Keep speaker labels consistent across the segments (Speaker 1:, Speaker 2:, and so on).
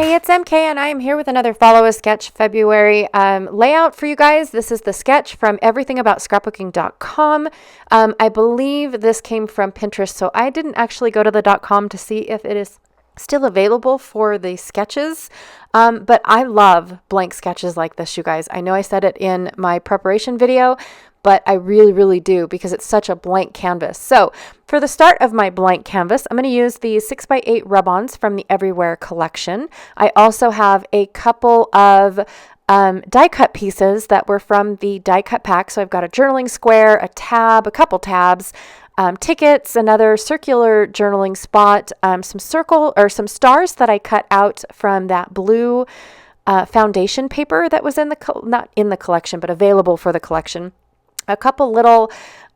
Speaker 1: Hey, it's MK and I am here with another Follow a Sketch February layout for you guys. This is the sketch from everythingaboutScrapbooking.com. I believe this came from Pinterest, so I didn't actually go to the .com to see if it is still available for the sketches. But I love blank sketches like this, you guys. I know I said it in my preparation video, but I really do because it's such a blank canvas. So for the start of my blank canvas, I'm going to use the 6x8 rub-ons from the Everywhere collection. I also have a couple of die cut pieces that were from the die cut pack. So I've got a journaling square, a tab, a couple tabs, tickets, another circular journaling spot, some stars that I cut out from that blue foundation paper that was in the not in the collection, but available for the collection. A couple little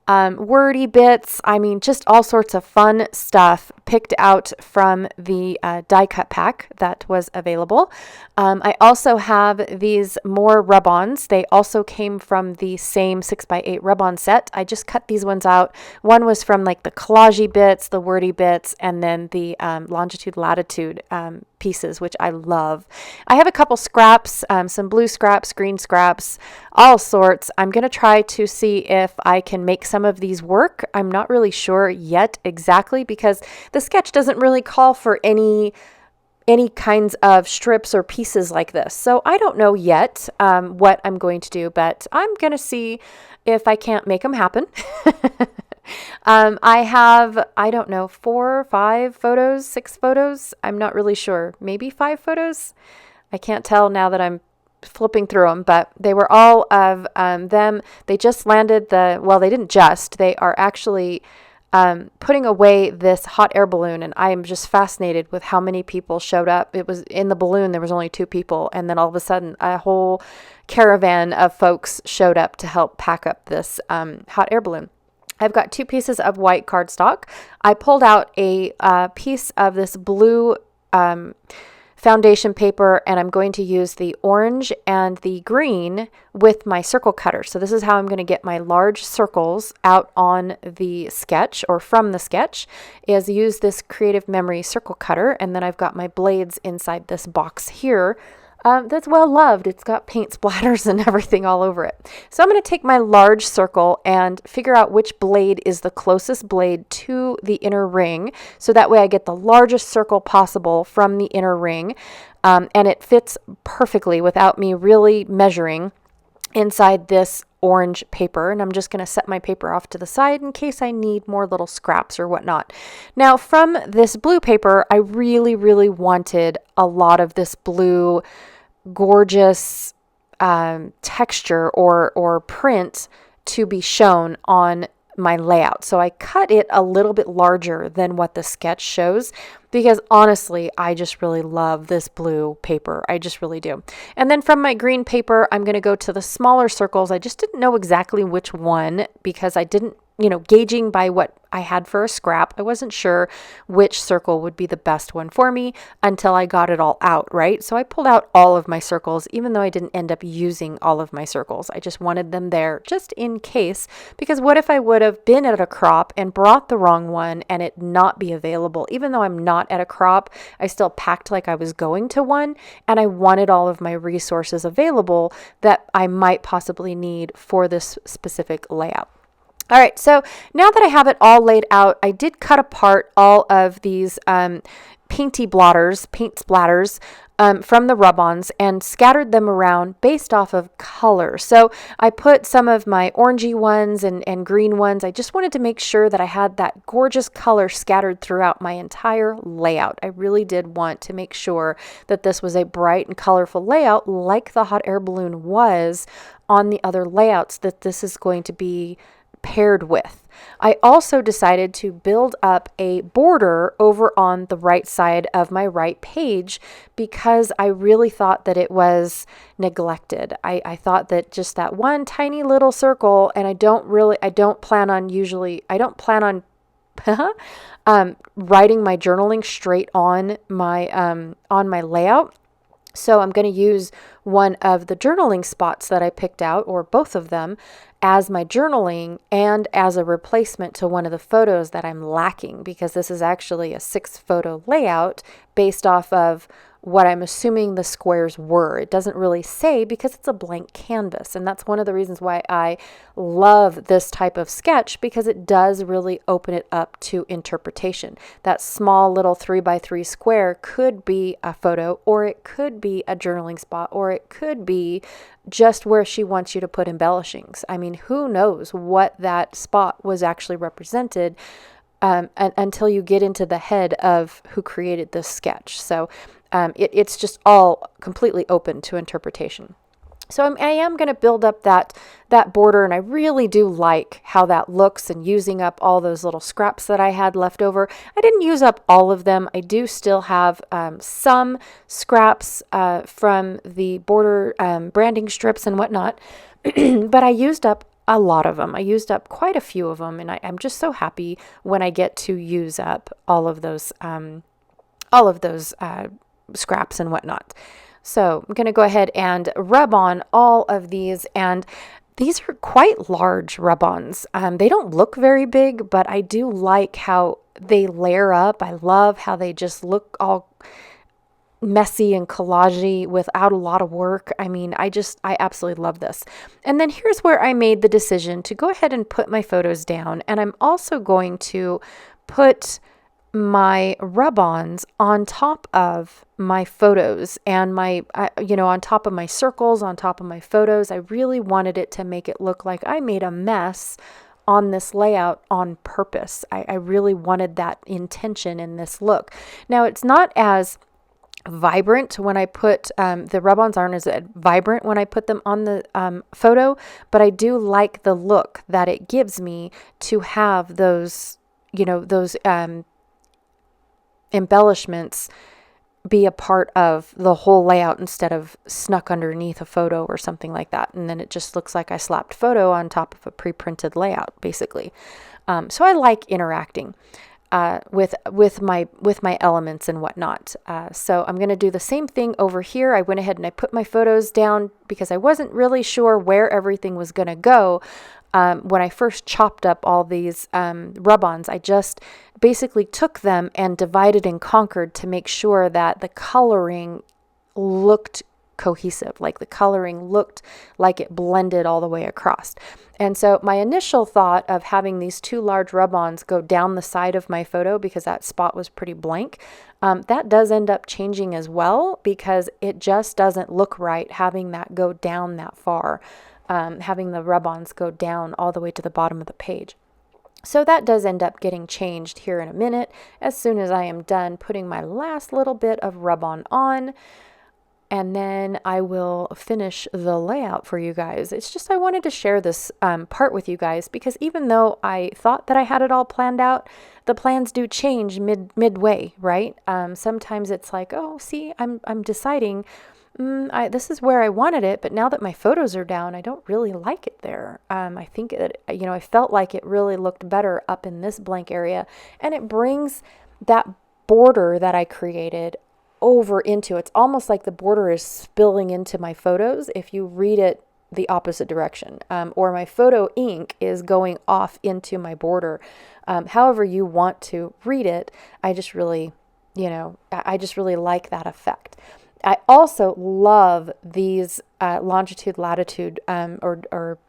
Speaker 1: wordy bits. I mean, just all sorts of fun stuff picked out from the die cut pack that was available. I also have these more rub-ons. They also came from the same 6x8 rub-on set. I just cut these ones out. One was from like the collagey bits, the wordy bits, and then the longitude, latitude pieces, which I love. I have a couple scraps, some blue scraps, green scraps, all sorts. I'm going to try to see if I can make some of these work. I'm not really sure yet exactly because the sketch doesn't really call for any kinds of strips or pieces like this. So I don't know yet what I'm going to do, but I'm going to see if I can't make them happen. I have, I don't know, 4 or 5 photos, 6 photos. I'm not really sure. Maybe 5 photos. I can't tell now that I'm flipping through them, but they were all of them. They just landed they didn't just, they are actually putting away this hot air balloon, and I am just fascinated with how many people showed up. It was in the balloon, there was only 2 people, and then all of a sudden a whole caravan of folks showed up to help pack up this hot air balloon. I've got 2 pieces of white cardstock. I pulled out a piece of this blue foundation paper, and I'm going to use the orange and the green with my circle cutter. So this is how I'm going to get my large circles out on the sketch, or from the sketch, is use this Creative Memory circle cutter, and then I've got my blades inside this box here. That's well loved. It's got paint splatters and everything all over it. So I'm going to take my large circle and figure out which blade is the closest blade to the inner ring. So that way I get the largest circle possible from the inner ring. And it fits perfectly without me really measuring inside this orange paper. And I'm just going to set my paper off to the side in case I need more little scraps or whatnot. Now from this blue paper, I really wanted a lot of this blue gorgeous texture or print to be shown on my layout. So I cut it a little bit larger than what the sketch shows because honestly, I just really love this blue paper. I just really do. And then from my green paper, I'm going to go to the smaller circles. I just didn't know exactly which one because I didn't, gauging by what I had for a scrap, I wasn't sure which circle would be the best one for me until I got it all out, right? So I pulled out all of my circles, even though I didn't end up using all of my circles. I just wanted them there just in case, because what if I would have been at a crop and brought the wrong one and it not be available? Even though I'm not at a crop, I still packed like I was going to one, and I wanted all of my resources available that I might possibly need for this specific layout. All right, so now that I have it all laid out, I did cut apart all of these paint splatters from the rub-ons and scattered them around based off of color. So I put some of my orangey ones and green ones. I just wanted to make sure that I had that gorgeous color scattered throughout my entire layout. I really did want to make sure that this was a bright and colorful layout like the hot air balloon was on the other layouts that this is going to be paired with. I also decided to build up a border over on the right side of my right page because I really thought that it was neglected. I thought that just that one tiny little circle, and I don't plan on writing my journaling straight on my layout. So I'm going to use one of the journaling spots that I picked out, or both of them, as my journaling and as a replacement to one of the photos that I'm lacking, because this is actually a 6-photo layout based off of what I'm assuming the squares were. It doesn't really say because it's a blank canvas. And that's one of the reasons why I love this type of sketch, because it does really open it up to interpretation. That small little 3x3 square could be a photo, or it could be a journaling spot, or it could be just where she wants you to put embellishings. I mean, who knows what that spot was actually represented until you get into the head of who created this sketch. So it's just all completely open to interpretation. So I am going to build up that border, and I really do like how that looks, and using up all those little scraps that I had left over. I didn't use up all of them. I do still have some scraps from the border branding strips and whatnot, but I used up a lot of them. I used up quite a few of them, and I'm just so happy when I get to use up all of those scraps and whatnot. So I'm going to go ahead and rub on all of these, and these are quite large rub-ons. They don't look very big, but I do like how they layer up. I love how they just look all messy and collagey without a lot of work. I mean, I absolutely love this. And then here's where I made the decision to go ahead and put my photos down. And I'm also going to put my rub-ons on top of my photos and my, on top of my circles, on top of my photos. I really wanted it to make it look like I made a mess on this layout on purpose. I really wanted that intention in this look. Now, it's not as vibrant when I put the rub-ons aren't as vibrant when I put them on the photo, but I do like the look that it gives me to have those embellishments be a part of the whole layout instead of snuck underneath a photo or something like that. And then it just looks like I slapped photo on top of a pre-printed layout, basically. So I like interacting with my elements and whatnot. So I'm going to do the same thing over here. I went ahead and I put my photos down because I wasn't really sure where everything was going to go. When I first chopped up all these rub-ons, I just basically took them and divided and conquered to make sure that the coloring looked cohesive, like the coloring looked like it blended all the way across. And so my initial thought of having these two large rub-ons go down the side of my photo, because that spot was pretty blank, that does end up changing as well, because it just doesn't look right having that go down that far, having the rub-ons go down all the way to the bottom of the page. So that does end up getting changed here in a minute, as soon as I am done putting my last little bit of rub-on on. And then I will finish the layout for you guys. It's just I wanted to share this part with you guys, because even though I thought that I had it all planned out, the plans do change midway, right? Sometimes it's like, oh, see, I'm deciding this is where I wanted it, but now that my photos are down, I don't really like it there. I think that, I felt like it really looked better up in this blank area, and it brings that border that I created over into, it's almost like the border is spilling into my photos if you read it the opposite direction, or my photo ink is going off into my border. However you want to read it, I just really like that effect. I also love these longitude, latitude, or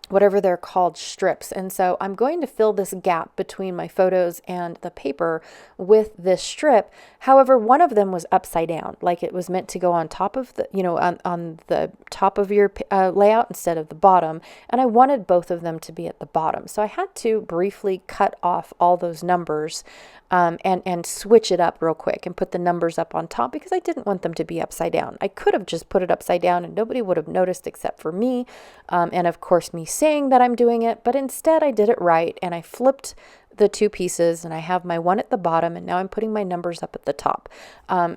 Speaker 1: whatever they're called, strips. And so I'm going to fill this gap between my photos and the paper with this strip. However, one of them was upside down, like it was meant to go on top of the, on the top of your layout instead of the bottom. And I wanted both of them to be at the bottom. So I had to briefly cut off all those numbers and switch it up real quick and put the numbers up on top, because I didn't want them to be upside down. I could have just put it upside down and nobody would have noticed except for me. And of course me saying that I'm doing it, but instead I did it right, and I flipped the two pieces, and I have my one at the bottom, and now I'm putting my numbers up at the top.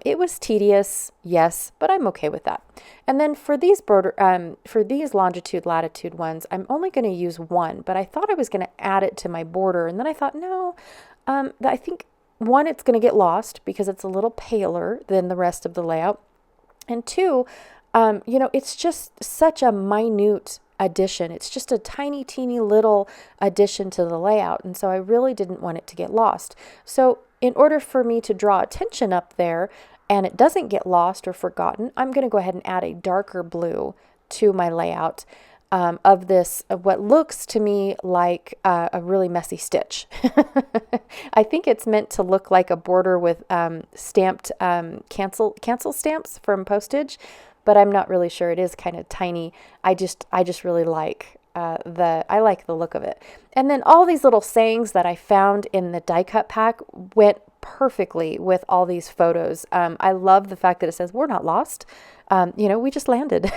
Speaker 1: It was tedious, yes, but I'm okay with that. And then for these longitude, latitude ones, I'm only going to use one, but I thought I was going to add it to my border, and then I thought, no, I think one, it's going to get lost because it's a little paler than the rest of the layout, and two, it's just such a minute addition. It's just a tiny, teeny little addition to the layout. And so I really didn't want it to get lost. So in order for me to draw attention up there, and it doesn't get lost or forgotten, I'm going to go ahead and add a darker blue to my layout of this, of what looks to me like a really messy stitch. I think it's meant to look like a border with stamped cancel stamps from postage, but I'm not really sure. It is kind of tiny. I just really like I like the look of it. And then all these little sayings that I found in the die cut pack went perfectly with all these photos. I love the fact that it says, "We're not lost. We just landed."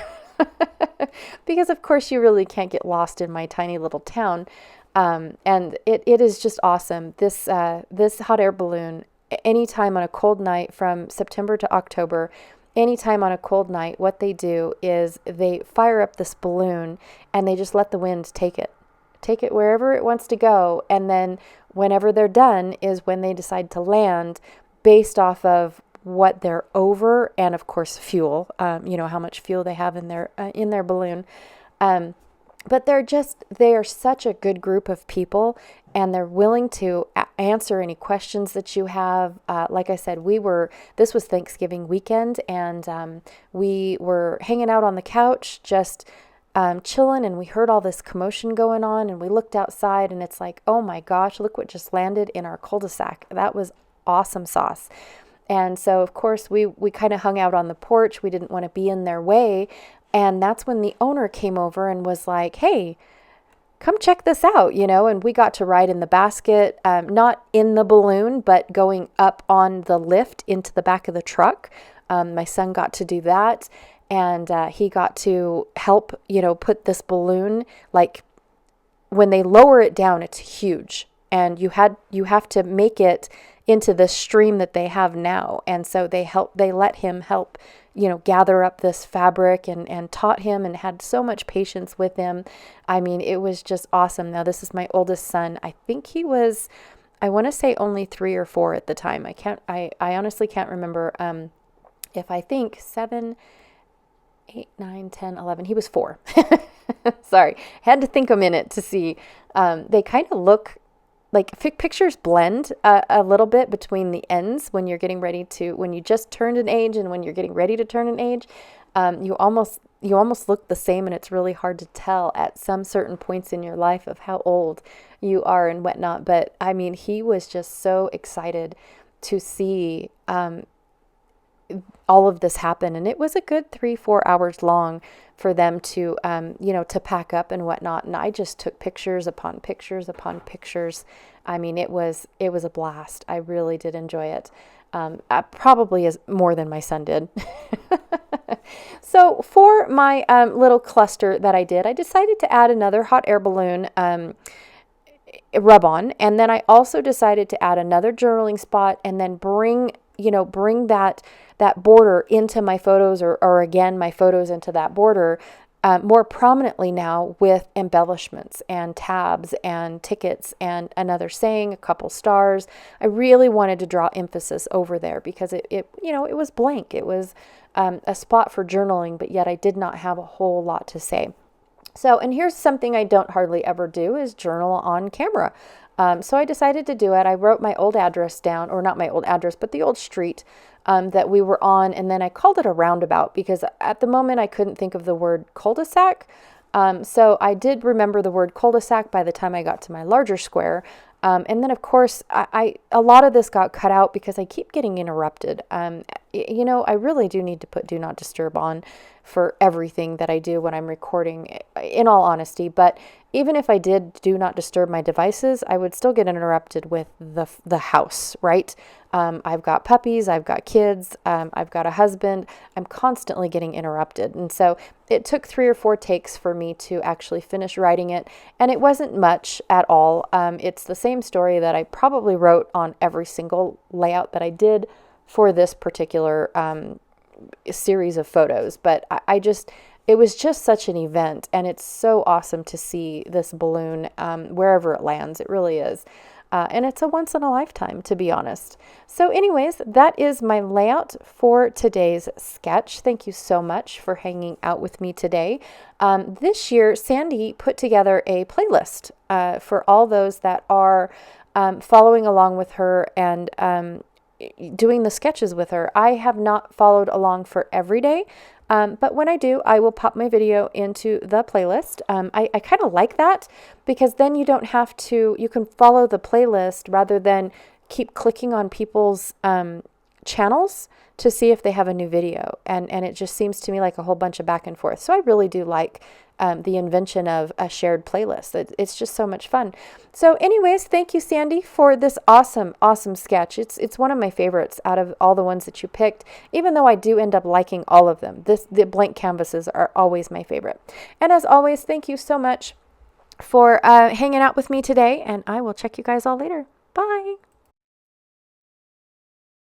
Speaker 1: Because of course you really can't get lost in my tiny little town. And it is just awesome. This hot air balloon, anytime on a cold night from September to October, anytime on a cold night, what they do is they fire up this balloon and they just let the wind take it wherever it wants to go. And then whenever they're done is when they decide to land, based off of what they're over, and of course fuel, how much fuel they have in their balloon. But they are such a good group of people, and they're willing to answer any questions that you have. Like I said, this was Thanksgiving weekend, and we were hanging out on the couch, just chilling, and we heard all this commotion going on, and we looked outside, and it's like, oh my gosh, look what just landed in our cul-de-sac. That was awesome sauce. And so, of course, we kind of hung out on the porch. We didn't want to be in their way. And that's when the owner came over and was like, "Hey, come check this out," and we got to ride in the basket, not in the balloon, but going up on the lift into the back of the truck. My son got to do that, and he got to help, put this balloon, like when they lower it down, it's huge. And you have to make it into the stream that they have now. And so they let him help, gather up this fabric and taught him and had so much patience with him. I mean, it was just awesome. Now, this is my oldest son. I think he was, I want to say only 3 or 4 at the time. I honestly can't remember if I think 7, 8, 9, 10, 11. He was 4. Sorry. Had to think a minute to see. They kind of look like pictures blend a little bit between the ends when you just turned an age and when you're getting ready to turn an age. You almost look the same, and it's really hard to tell at some certain points in your life of how old you are and whatnot. But I mean, he was just so excited to see all of this happen, and it was a good 3-4 hours long for them to to pack up and whatnot. And I just took pictures upon pictures upon pictures. I mean, it was a blast. I really did enjoy it. Probably as more than my son did. So for my little cluster that I did, I decided to add another hot air balloon rub-on, and then I also decided to add another journaling spot, and then bring that border into my photos, or again, my photos into that border more prominently now, with embellishments and tabs and tickets and another saying, a couple stars. I really wanted to draw emphasis over there because it was blank. It was a spot for journaling, but yet I did not have a whole lot to say. So, and here's something I don't hardly ever do, is journal on camera. So I decided to do it. I wrote my old address down, or not my old address, but the old street that we were on. And then I called it a roundabout because at the moment I couldn't think of the word cul-de-sac. So I did remember the word cul-de-sac by the time I got to my larger square. And then, of course, a lot of this got cut out because I keep getting interrupted. I really do need to put Do Not Disturb on for everything that I do when I'm recording, in all honesty. But even if I did Do Not Disturb my devices, I would still get interrupted with the house, right? I've got puppies, I've got kids, I've got a husband. I'm constantly getting interrupted. And so it took 3 or 4 takes for me to actually finish writing it. And it wasn't much at all. It's the same story that I probably wrote on every single layout that I did for this particular series of photos. But it was just such an event, and it's so awesome to see this balloon wherever it lands. It really is. And it's a once in a lifetime, to be honest. So anyways, that is my layout for today's sketch. Thank you so much for hanging out with me today. This year, Sandy put together a playlist for all those that are following along with her and doing the sketches with her. I have not followed along for every day. But when I do, I will pop my video into the playlist. I kind of like that because then you don't have to, you can follow the playlist rather than keep clicking on people's channels to see if they have a new video. And it just seems to me like a whole bunch of back and forth. So I really do like the invention of a shared playlist. It's just so much fun. So anyways, thank you, Sandy, for this awesome, awesome sketch. It's one of my favorites out of all the ones that you picked, even though I do end up liking all of them. The blank canvases are always my favorite. And as always, thank you so much for hanging out with me today, and I will check you guys all later. Bye.